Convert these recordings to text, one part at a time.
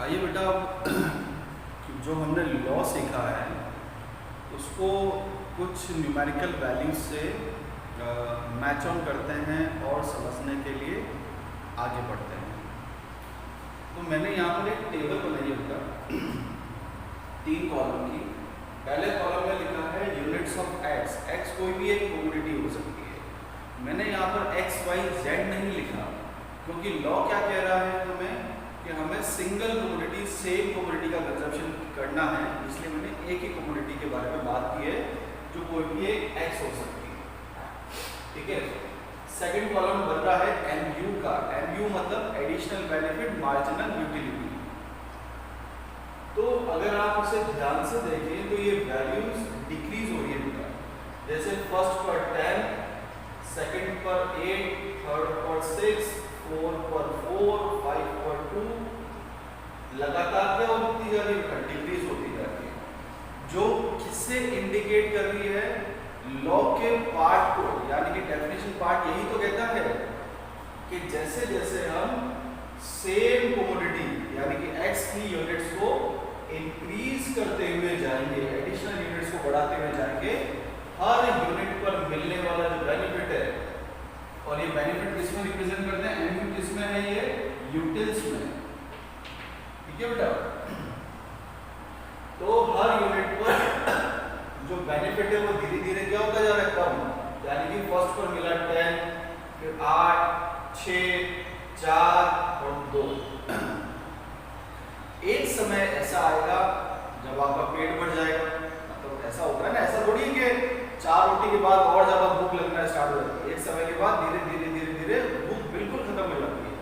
आइए बेटा, जो हमने लॉ सीखा है उसको कुछ न्यूमेरिकल वैल्यूज से मैच ऑन करते हैं और समझने के लिए आगे बढ़ते हैं। तो मैंने यहाँ पर एक टेबल बनाई है बेटा 3 कॉलम की। पहले कॉलम में लिखा है यूनिट्स ऑफ एक्स। एक्स कोई भी एक कमोडिटी हो सकती है। मैंने यहाँ पर एक्स वाई जेड नहीं लिखा क्योंकि लॉ क्या कह रहा है हमें सिंगल कमोडिटी सेम कमोडिटी का कंजप्शन करना है, इसलिए मैंने एक ही कमोडिटी के बारे में बात की है जो कोई भी एक एक्स हो सकती है। ठीक है। सेकंड कॉलम बन रहा है एमयू का। एमयू मतलब एडिशनल बेनिफिट मार्जिनल यूटिलिटी। तो अगर आप उसे ध्यान से देखें तो ये वैल्यूज डिक्रीज हो रही है बेटा। जैसे फर्स्ट पर 10, सेकंड पर 8, थर्ड पर 6, 4 पर 4, 5 पर 2, लगातार क्या होती जा रही है? डिक्रीज होती जा रही है, जो किससे इंडिकेट कर रही है? लॉ के पार्ट को, यानी कि डेफिनेशन पार्ट यही तो कहता है कि जैसे जैसे हम सेम कमोडिटी यानी कि एक्स की यूनिट्स को इंक्रीज करते हुए जाएंगे, एडिशनल यूनिट्स को बढ़ाते हुए जाएंगे, हर यूनिट पर मिलने वाला जो बेनिफिट है, और ये बेनिफिट किसमें रिप्रेजेंट करते हैं? एमयू किसमें है? ये यूटिल्स में। ठीक है बेटा। तो हर यूनिट पर जो बेनिफिट है वो धीरे धीरे क्या होता जा रहा है? कम। यानी कि फर्स्ट पर मिला 10, फिर 8, 6, 4 और 2। एक समय ऐसा आएगा जब आपका पेट बढ़ जाएगा। मतलब ऐसा होता है ना, ऐसा थोड़ी कि 4 रोटी के बाद और ज्यादा भूख लगना स्टार्ट हो जाती है। एक समय के बाद धीरे धीरे धीरे धीरे भूख बिल्कुल खत्म हो जाती है।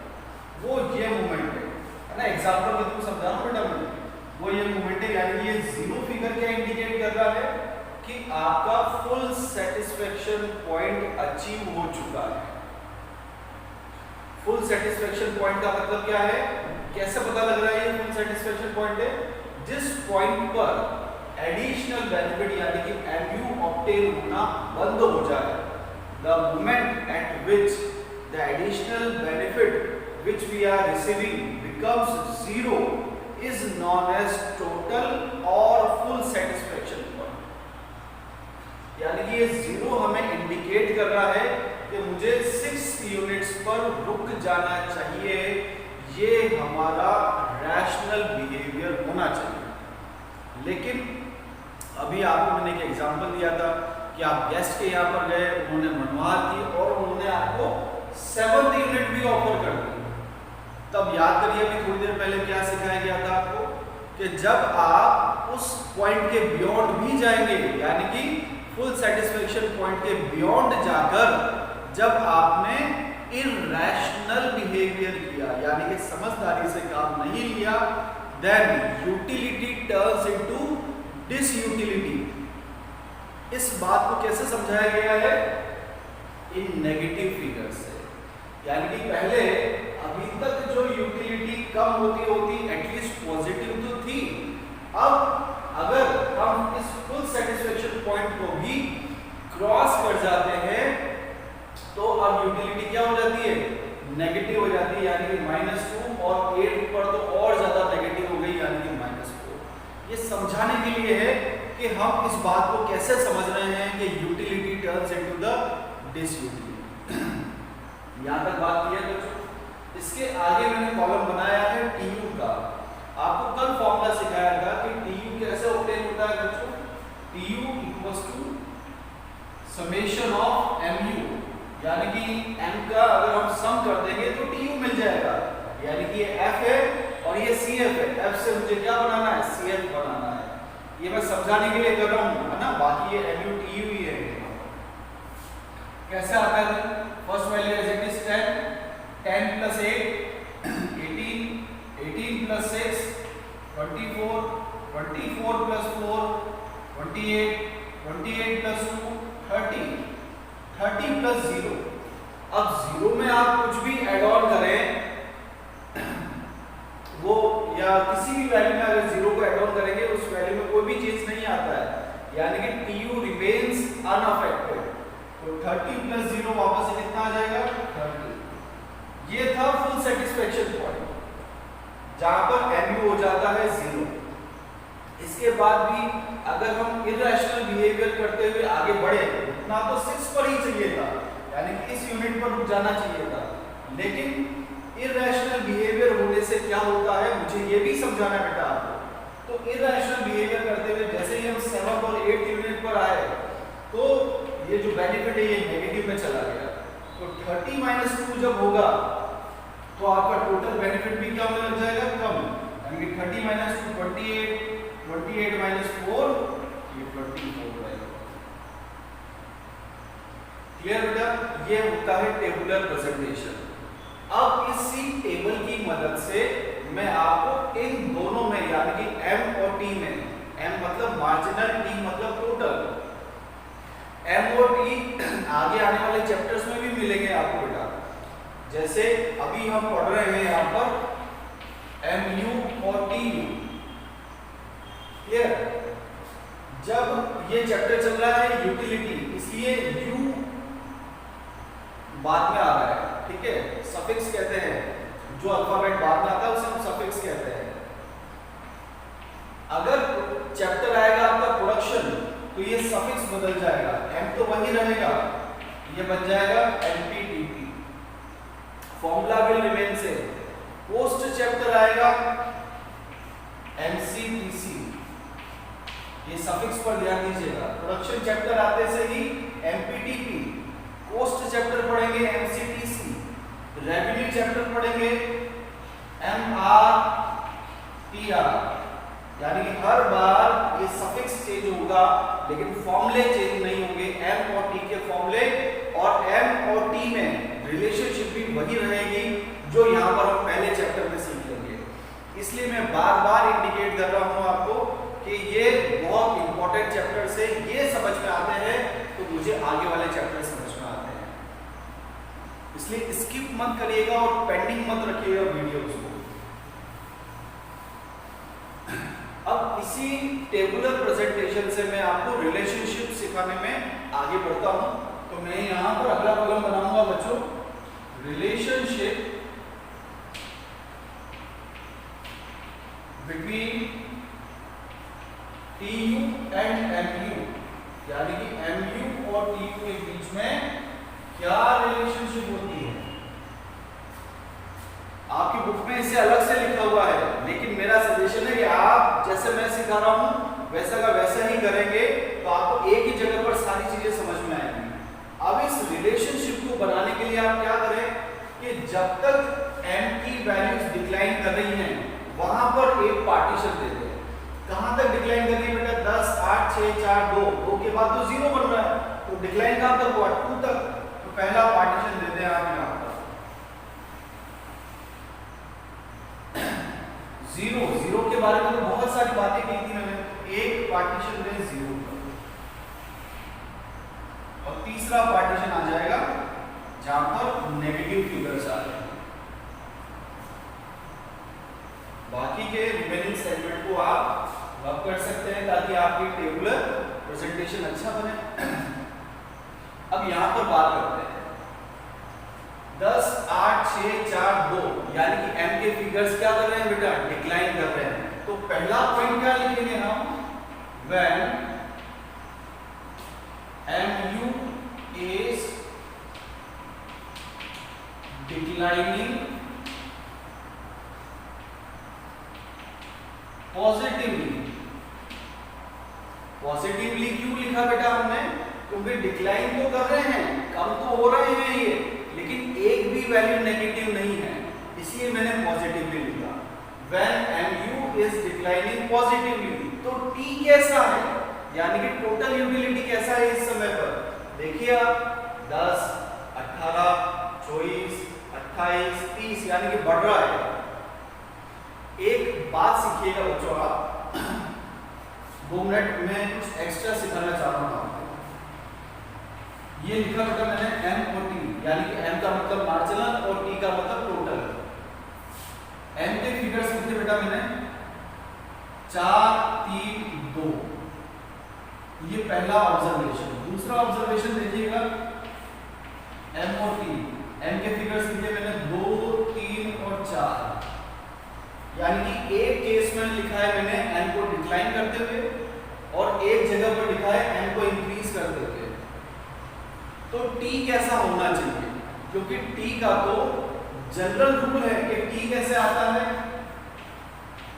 वो ये मूवमेंट है ना, एग्जांपल के थ्रू समझा रहा हूं बेटा मैं। वो ये मूवमेंट है, यानी ये जीरो फिगर क्या इंडिकेट कर रहा है कि आपका फुल सेटिस्फेक्शन पॉइंट अचीव हो चुका है। फुल सेटिस्फेक्शन पॉइंट का मतलब क्या है? कैसे पता लग रहा है ये फुल सेटिस्फेक्शन पॉइंट है? जिस पॉइंट पर एडिशनल बेनिफिट यानी कि एमयू ऑब्टेन होना बंद हो जाए, the moment at which the additional benefit which we are receiving becomes zero is known as total or full satisfaction point। यानी कि ये जीरो हमें इंडिकेट कर रहा है कि मुझे 6 यूनिट्स पर रुक जाना चाहिए। ये हमारा रैशनल बिहेवियर होना चाहिए। लेकिन अभी आपको मैंने एक एग्जांपल दिया था कि आप गेस्ट के यहाँ पर गए, उन्होंने मनवार की और उन्होंने आपको 7th यूनिट भी ऑफर कर दी। तब याद करिए अभी थोड़ी देर पहले क्या सिखाया गया था आपको कि जब आप उस पॉइंट के बियॉन्ड भी जाएंगे, यानी कि फुल सेटिस्फेक्शन पॉइंट के बियॉन्ड जाकर जब आपने इरैशनल बिहेवियर किया, यानी कि समझदारी से काम नहीं लिया, then utility turns into disutility. इस बात को कैसे समझाया गया है? इन नेगेटिव फिगर से। यानी कि पहले अभी तक जो यूटिलिटी कम होती एटलीस्ट पॉजिटिव तो थी। अब अगर हम इस फुल सेटिस्फेक्शन पॉइंट को भी क्रॉस कर जाते हैं तो अब यूटिलिटी क्या हो जाती है? नेगेटिव हो जाती है, यानी कि -2, और 8 पर तो और ज्यादा नेगेटिव हो गई, यानी कि -4। ये समझाने के लिए है कि हम इस बात को कैसे समझ रहे हैं कि utility turns into the disutility. यहां तक बात की है। तो इसके आगे मैंने कॉलम बनाया है टीयू का। आपको कल फॉर्मूला सिखाया था कि टीयू कैसे ऑब्टेन होता है बच्चों? TU equals to summation of MU, यानी कि एम का अगर हम सम कर देंगे तो टीयू मिल जाएगा। यानी कि ये एफ है और ये सी एफ है। एफ से मुझे क्या बनाना है? सी एफ बनाना है। ये मैं समझाने के लिए कर रहा हूं, है ना, बाकी ये एमयू टीयू ही है। कैसे आता है? First value as it is 10 plus 8 18, 18 plus 6 24, 24 plus 4 28, 28 plus 2 30, 30 plus 0। अब 0 में आप कुछ भी ऐड ऑन करें, वो या किसी भी वैल्यू में अगर 0 को ऐड ऑन करेंगे उस वैल्यू में कोई भी चेंज नहीं आता है, यानी कि टीयू रिमेन्स अनअफेक्टेड। तो 30 plus 0 वापस से कितना आ जाएगा? 30। ये था फुल सेटिस्फेक्शन पॉइंट। जहां पर mu हो जाता है 0। इसके बाद भी अगर हम इर्रेशनल बिहेवियर करते हुए आगे बढ़े ना तो 6 पर ही चाहिए था, यानी कि इस यूनिट पर रुक जाना चाहिए था, लेकिन इर्रेशनल बिहेवियर होने से क्या होता है मुझे ये भी समझाना बेटा आपको। तो इर्रेशनल बिहेवियर करते हुए जैसे ही हम 7 और 8 यूनिट पर आए तो ये जो बेनिफिट है ये नेगेटिव में चला गया। तो 30 - 2 जब होगा तो आपका टोटल बेनिफिट भी क्या होने लग जाएगा, कम, यानी कि 30 - 2 28, 28 - 4 ये 24 रहेगा। क्लियर बेटा? ये होता है टेबुलर प्रेजेंटेशन। अब इसी टेबल की मदद से मैं आपको इन दोनों में यानी कि m और t में, m मतलब मार्जिनल, t मतलब टोटल, m और t आगे आने वाले चैप्टर्स में भी मिलेंगे आपको बेटा। जैसे अभी हम पढ़ रहे हैं यहाँ पर mu और tu। क्लियर? जब ये चैप्टर चल रहा है यूटिलिटी, इसलिए u बाद में आ रहा है, ठीक है, सफिक्स कहते हैं, जो अल्फाबेट बाद में आता है उसे हम सफिक्स कहते हैं। अगर चैप्टर आएगा आपका प्रोडक्शन तो ये सफिक्स बदल जाएगा, m तो वही रहेगा, ये बन जाएगा MPTP, formula will remain same. Post chapter आएगा MCTC, ये सफिक्स पर ध्यान दीजिएगा। प्रोडक्शन चैप्टर आते से ही MPTP, पोस्ट चैप्टर पढ़ेंगे MCTC, रेवेन्यू चैप्टर पढ़ेंगे MRTR, यानी कि हर बार ये सफिक्स चेंज होगा लेकिन फॉर्मूले चेंज नहीं होंगे। m और t के फॉर्मूले और m और t में रिलेशनशिप भी वही रहेगी जो यहाँ पर हम पहले चैप्टर में सीख लेंगे। इसलिए मैं बार बार इंडिकेट कर रहा हूँ आपको कि ये बहुत इंपॉर्टेंट चैप्टर से ये समझ में आते हैं तो मुझे आगे वाले चैप्टर समझ में आते हैं। इसलिए स्किप मत करिएगा और पेंडिंग मत रखिएगा वीडियोस को। अब इसी टेबुलर प्रेजेंटेशन से मैं आपको रिलेशनशिप सिखाने में आगे बढ़ता हूं। तो मैं यहां पर अगला कॉलम बनाऊंगा बच्चों, relationship between TU and MU, यानी कि MU और TU के बीच में क्या रिलेशनशिप होती है। आपकी बुक में इसे अलग से लिखा हुआ है, लेकिन मेरा सजेशन है कि आप जैसे मैं सिखा रहा हूं वैसा का वैसा ही करेंगे तो आपको एक ही जगह पर सारी चीजें समझ में आएंगी। अब इस रिलेशनशिप को बनाने के लिए आप क्या करें कि जब तक m की वैल्यूज डिक्लाइन कर रही हैं वहां पर एक पार्टीशन दे दें। कहां तक डिक्लाइन कर रही है बेटा? 10 8 6 4 2, 2 के बाद तो 0 बन रहा है, तो डिक्लाइन कहां तक हुआ? 2 तक। तो पहला पार्टीशन देते हैं आप यहां पर 0 के बारे में तो बहुत सारी बातें की थी मैंने, एक पार्टीशन में 0 और तीसरा पार्टीशन आ जाएगा जहां पर नेगेटिव फिगर्स आ रहे हैं। बाकी के रिमेनिंग सेगमेंट को आप रब कर सकते हैं ताकि आपकी टेबुलर प्रेजेंटेशन अच्छा बने। अब यहां पर बात करते हैं 10 8 6 4 2, यानी कि m के फिगर्स क्या कर रहे हैं बेटा? डिक्लाइन कर रहे हैं। तो पहला पॉइंट क्या लिखेंगे हम? when mu is declining positively क्यों लिखा बेटा हमने? क्योंकि डिक्लाइन तो कर रहे हैं, कम तो हो रहे हैं ये, लेकिन एक भी वैल्यू नेगेटिव नहीं है, इसलिए मैंने पॉजिटिवली लिखा। when mu is declining positively, तो t कैसा है, यानी कि टोटल यूटिलिटी कैसा है इस समय पर? देखिए आप 10 18 24 28 30, यानी कि बढ़ रहा है। एक बात सीखिएगा बच्चों, आप 2 मिनट में कुछ एक्स्ट्रा सिखाना चाह रहा हूं आपको। ये लिखा बेटा मैंने m और t, यानी कि m का मतलब मार्जिनल और t का मतलब टोटल। m के फिगर्स लिखे बेटा मैंने 4 3 2, ये पहला ऑब्जर्वेशन। दूसरा ऑब्जर्वेशन देखिएगा m और t, m के फिगर्स लिखे मैंने 2 3 और 4, यानी कि एक केस में लिखा है मैंने n को डिक्लाइन करते हुए और एक जगह पर लिखा है n को इंक्रीज करते हुए। तो t कैसा होना चाहिए, क्योंकि t का तो जनरल रूल है कि t कैसे आता है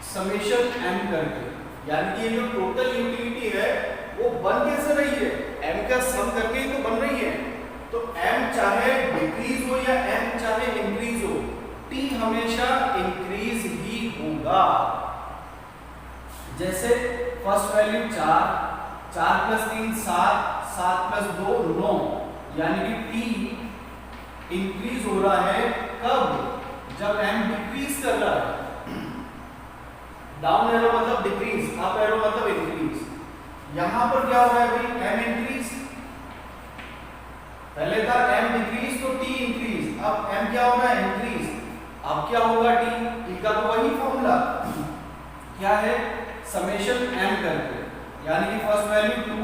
समेशन m करके, यानी कि ये जो टोटल यूटिलिटी है वो बन कैसे रही है, m का सम करके ही तो बन रही है। तो m चाहे डिक्रीज हो या m चाहे इंक्रीज हो, t हमेशा इंक्रीज ही होगा। जैसे फर्स्ट वैल्यू 4, 4 + 3 7, 7 + 2 9, यानी कि t इंक्रीज हो रहा है कब, जब m डिक्रीज कर रहा है। डाउन एरो मतलब डिक्रीज, अप एरो मतलब इंक्रीज। यहां पर क्या हो रहा है भाई, m इंक्रीज, पहले था m डिक्रीज तो t इंक्रीज, अब m क्या हो रहा है इंक्रीज। अब क्या होगा t का तो वही फॉर्मूला क्या है समेशन m करके, यानी कि फर्स्ट वैल्यू 2,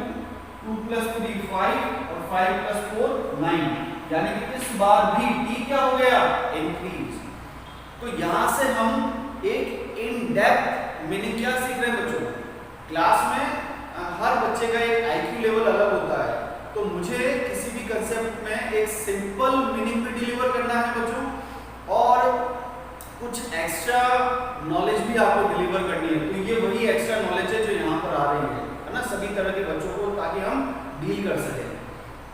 2 + 3 5 और 5 + 4 9, यानी कि इस बार भी t क्या हो गया इंक्रीज। तो यहां से हम एक इन डेप्थ मीनिंग क्या सीख रहे हैं बच्चों, क्लास में हर बच्चे का एक आईक्यू लेवल अलग होता है, तो मुझे किसी भी कंसेप्ट में एक सिंपल मीनिंग भी डिलीवर करना है बच्चों, और कुछ एक्स्ट्रा नॉलेज भी आपको डिलीवर करनी है। तो ये वही एक्स्ट्रा नॉलेज है जो यहाँ पर आ रही है ना, सभी तरह के बच्चों को, ताकि हम डील कर सकें।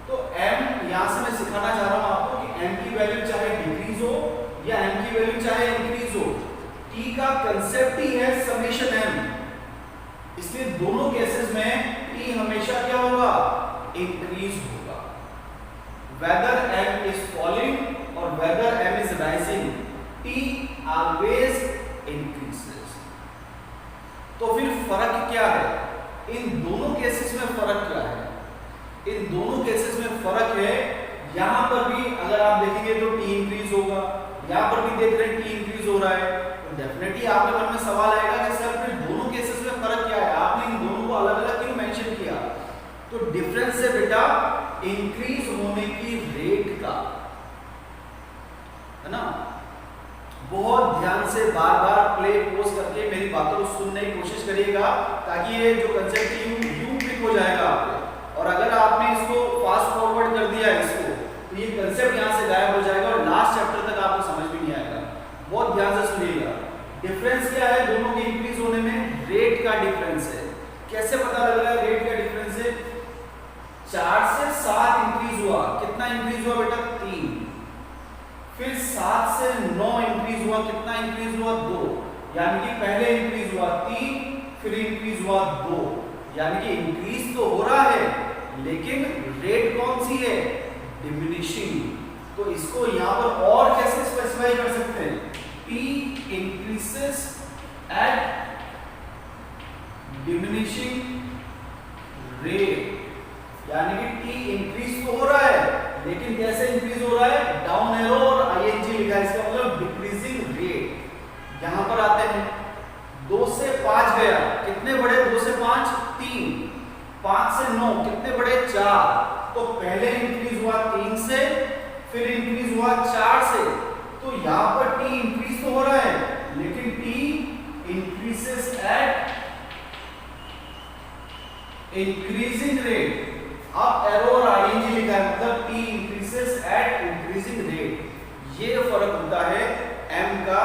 तो m यहाँ से मैं सिखाना चाह रहा हूँ आपको कि m की वैल्यू चाहे डिक्रीज हो या m की वैल्यू चाहे इंक्रीज हो, t का कंसेप्ट ही है समेशन m, इसलिए दोनों केसेस में t हमेशा क्या होगा इंक्रीज होगा। वेदर m इज फॉलिंग और whether m is rising, t always increases। तो फिर फर्क क्या है, इन दोनों केसेस में फर्क क्या है, इन दोनों केसेस में फर्क है, यहां पर भी अगर आप देखेंगे तो t इंक्रीज होगा, यहां पर भी देख रहे हैं t इंक्रीज हो रहा है, तो डेफिनेटली आपके मन में सवाल आएगा कि सर फिर दोनों केसेस में फर्क क्या है, आपने इन दोनों को अलग अलग क्यों मेंशन किया। तो डिफरेंस है बेटा इंक्रीज होने की रेट का, है ना। बहुत ध्यान से बार बार प्ले पोज करके मेरी बातों को सुनने की कोशिश करिएगा, ताकि ये जो कंसेप्ट यूं क्लिक हो जाएगा आपको। और अगर आपने इसको फास्ट फॉरवर्ड कर दिया इसको, तो ये कंसेप्ट यहाँ से गायब हो जाएगा और लास्ट चैप्टर तक आपको समझ भी नहीं आएगा। बहुत ध्यान से सुनिएगा, डिफरेंस क्या है दोनों के इंक्रीज होने में, रेट का डिफरेंस है। कैसे पता लग रहा है रेट का डिफरेंस है, 4 से 7 इंक्रीज हुआ, कितना इंक्रीज हुआ बेटा 3, फिर 7 से 9 इंक्रीज हुआ, कितना इंक्रीज हुआ 2, यानी कि पहले इंक्रीज हुआ 3 फिर इंक्रीज हुआ 2, यानी कि इंक्रीज तो हो रहा है लेकिन रेट कौन सी है डिमिनिशिंग। तो इसको यहां पर और कैसे स्पेसिफाई कर सकते हैं, T increases at diminishing rate, यानी कि T इंक्रीज तो हो रहा है लेकिन कैसे इंक्रीज हो रहा है, डाउन एरो और ING लिखा है, इसका मतलब डिक्रीजिंग रेट। यहां पर आते हैं 2 से 5 गया, कितने बढ़े 2 से 5 3, 5 से 9 कितने बढ़े 4, तो पहले इंक्रीज हुआ 3 से फिर इंक्रीज हुआ 4 से, तो यहां पर T इंक्रीज तो हो रहा है लेकिन T increases eight increasing rate. अब एरो और ING लिखा है, मतलब T increases eight increasing rate. ये फर्क होता है m का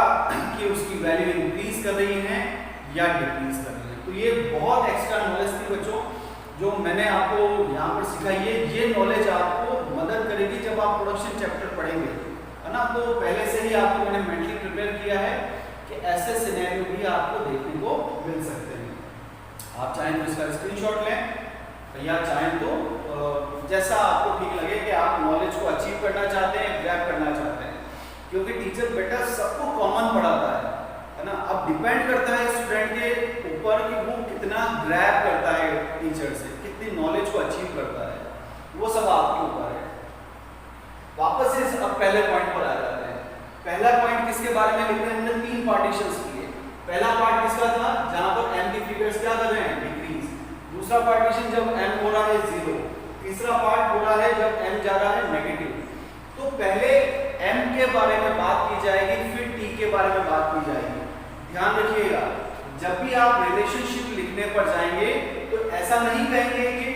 कि उसकी वैल्यू इंक्रीज कर रही है या डिक्रीज कर रही है। तो ये बहुत एक्स्ट्रा नॉलेज थी बच्चों जो मैंने आपको यहाँ पर सिखाई है। ये नॉलेज आपको मदद करेगी जब आप प्रोडक्शन चैप्टर पढ़ेंगे, है ना। तो पहले से ही आपको मैंने मेंटली प्रिपेयर किया है कि ऐसे सिनेरियो भी आपको देखने को मिल सकते हैं। आप चाहें तो इसका स्क्रीनशॉट लें या चाहें तो जैसा आपको ठीक लगे कि आप नॉलेज को अचीव करना चाहते हैं, ग्रैब करना चाहते हैं, क्योंकि टीचर बेटा सबको कॉमन पढ़ाता है ना। अब डिपेंड करता है स्टूडेंट के ऊपर कि वो कितना ग्रैब करता है टीचर से, कितनी नॉलेज को अचीव करता है, वो सब आपके ऊपर है। वापस से अब पहले पॉइंट पर आ जाते हैं। पहला पॉइंट किसके बारे में लिख रहे हैं, हमने 3 पार्टीशंस किए। पहला पार्ट किसका था, जहां पर m की फिगर्स क्या कर रहे हैं डिक्रीज। दूसरा पार्टीशन जब m हो रहा है 0। तीसरा पार्ट हो रहा है जब m जा रहा है नेगेटिव। तो पहले m के बारे में बात की जाएगी, फिर t के बारे में बात की जाएगी। ध्यान रखिएगा, जब भी आप रिलेशनशिप लिखने पर जाएंगे तो ऐसा नहीं कहेंगे कि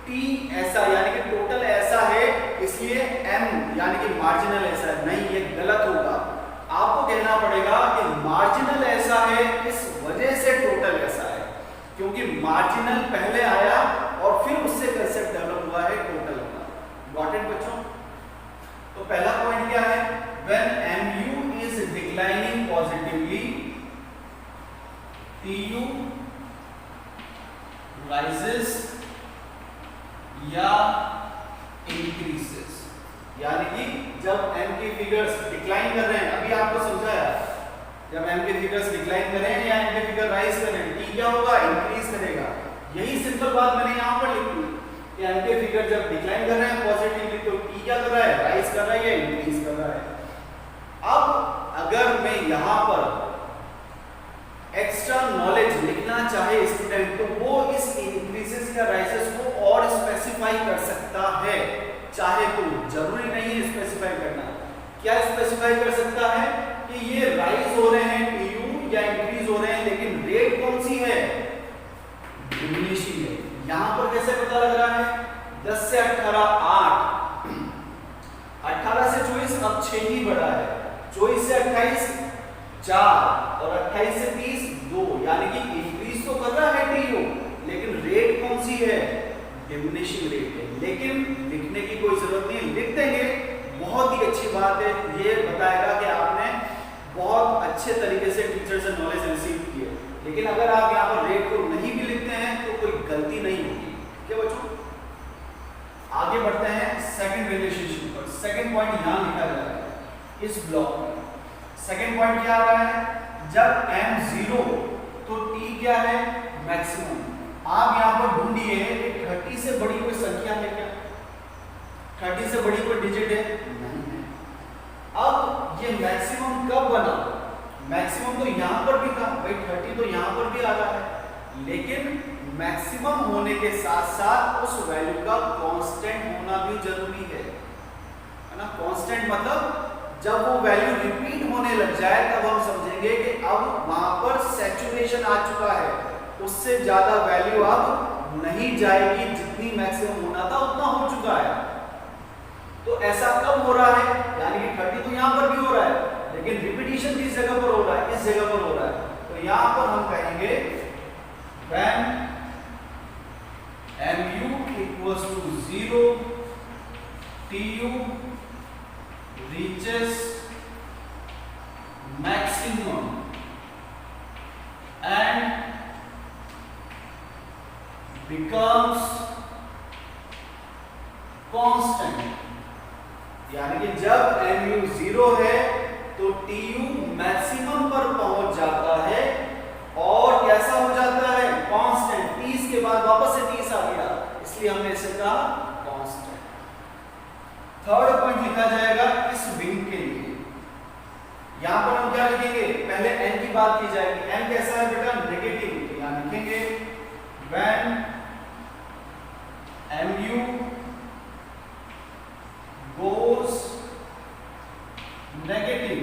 T ऐसा यानी कि टोटल ऐसा है इसलिए M यानी कि मार्जिनल ऐसा है, नहीं, ये गलत होगा। आपको कहना पड़ेगा कि मार्जिनल ऐसा है इस वजह से टोटल ऐसा है, क्योंकि मार्जिनल पहले आया और फिर उससे कंसेप्ट डेवलप हुआ है टोटल का। गॉट इट बच्चों? तो पहला पॉइंट क्या है, when MU is declining positively TU rises या increases, यानी कि जब M के फिगर्स डिक्लाइन कर रहे हैं, अभी आपको समझाया, जब M के फिगर्स डिक्लाइन कर रहे हैं या M के फिगर राइज कर रहे हैं, T क्या होगा, इंक्रीज करेगा। यही सिंपल बात मैंने यहाँ पर लिखी कि M के फिगर जब डिक्लाइन कर रहे हैं पॉजिटिवली तो T क्या कर रहा है, राइज कर रहा है या इंक्रीज कर रहा है। अब अगर मैं यहाँ पर एक्स्ट्रा नॉलेज लिखना चाहे स्टूडेंट तो वो इस इंक्रीजेस या राइजेस को और स्पेसिफाई कर सकता है, चाहे तो, जरूरी नहीं है स्पेसिफाई करना। क्या स्पेसिफाई कर सकता है कि ये राइज हो रहे हैं TU या इंक्रीज हो रहे हैं, लेकिन रेट कौन सी है, डिमिनिशिंग है। यहां पर कैसे पता लग रहा है, 10 से 18 8, 18 से 24 अब 6 ही बढ़ा है, 24 से 28 4 और 28 से 30 2, यानी कि इंक्रीज तो कर रहा है TU, लेकिन रेट कौन सी है, डिमिनिशिंग रेट है। लेकिन लिखने की कोई जरूरत नहीं, लिख देंगे, बहुत ही अच्छी बात है, ये बताएगा कि आपने बहुत अच्छे तरीके से टीचर से नॉलेज रिसीव की है। लेकिन अगर आप यहाँ पर रेट को नहीं भी लिखते हैं तो कोई गलती नहीं होगी। क्या बच्चों, आगे बढ़ते हैं सेकंड रिलेशनशिप पर। सेकंड पॉइंट यहाँ लिखा गया है इस ब्लॉक में। सेकंड पॉइंट क्या आ रहा है, जब M 0 तो T क्या है, मैक्सिमम। आप यहां पर ढूंढिए 30 से बड़ी कोई संख्या है क्या, 30 से बड़ी कोई डिजिट है, नहीं है। अब ये मैक्सिमम कब बना, मैक्सिमम तो यहां पर भी था भाई, 30 तो यहां पर भी आ रहा है, लेकिन मैक्सिमम होने के साथ साथ उस वैल्यू का कांस्टेंट होना भी जरूरी है ना। कांस्टेंट मतलब जब वो वैल्यू रिपीट होने लग जाए तब हम समझेंगे कि अब वहां पर सैचुरेशन आ चुका है, उससे ज्यादा वैल्यू अब नहीं जाएगी, जितनी मैक्सिमम होना था उतना हो चुका है। तो ऐसा कब हो रहा है, यानी कि 30 तो यहां पर भी हो रहा है, लेकिन रिपीटिशन किस जगह पर हो रहा है, इस जगह पर हो रहा है। तो यहां पर हम कहेंगे when MU equals to 0 TU reaches maximum and becomes constant, यानी कि जब MU 0 है तो TU मैक्सिमम पर पहुंच जाता है और कैसा हो जाता है, कांस्टेंट। 30 के बाद वापस से 30 आ गया, इसलिए हमने इसे कहा कांस्टेंट। थर्ड पॉइंट लिखा जाएगा इस विंग के लिए। यहां पर हम क्या लिखेंगे, पहले n की बात की जाएगी। n कैसा है बेटा, नेगेटिव, तो यहां लिखेंगे when MU goes नेगेटिव।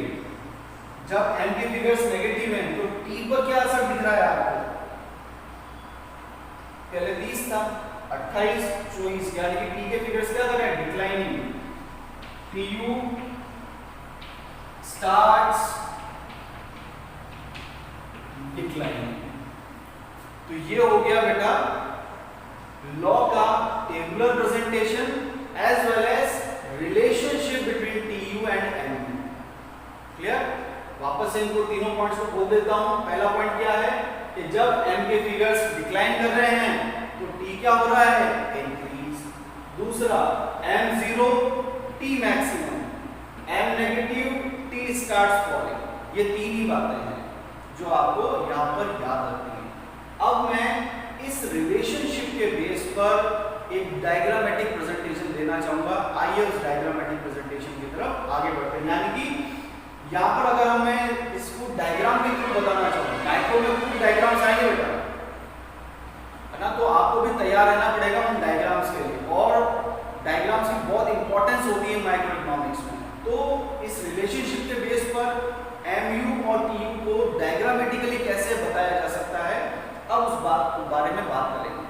जब m के फिगर्स नेगेटिव हैं तो t पर क्या असर दिख रहा है आपको, पहले 30 था, 28 24, यानी कि t के फिगर्स क्या कर रहे हैं, डिक्लाइनिंग। TU starts declining। तो ये हो गया बेटा लॉ का tabular presentation as well as relationship between TU and MU। Clear? वापस से इनको तीनों पॉइंट्स को बोल देता हूं। पहला पॉइंट क्या है कि जब M के फिगर्स डिक्लाइन कर रहे हैं तो T क्या हो रहा है, इंक्रीज। दूसरा M 0 T maximum, M negative T starts falling. ये तीन ही बातें हैं जो आपको यहाँ पर याद रखनी है। अब मैं इस रिलेशनशिप के बेस पर एक डायग्रामेटिक प्रेजेंटेशन देना चाहूंगा। आइए उस डायग्रामेटिक प्रेजेंटेशन की तरफ आगे बढ़ते हैं। यानी कि यहाँ पर अगर मैं इसको डायग्राम के थ्रू बताना चाहूँ, माइक्रो में कुछ डायग्राम्स आएंगे बेटा, है ना, तो आपको भी तैयार रहना पड़ेगा उन डायग्राम्स के लिए। और डायग्राम्स की बहुत इंपॉर्टेंस होती है माइक्रो इकोनॉमिक्स में। तो इस रिलेशनशिप के बेस पर MU और TU को डायग्रामेटिक बारे में बात करेंगे।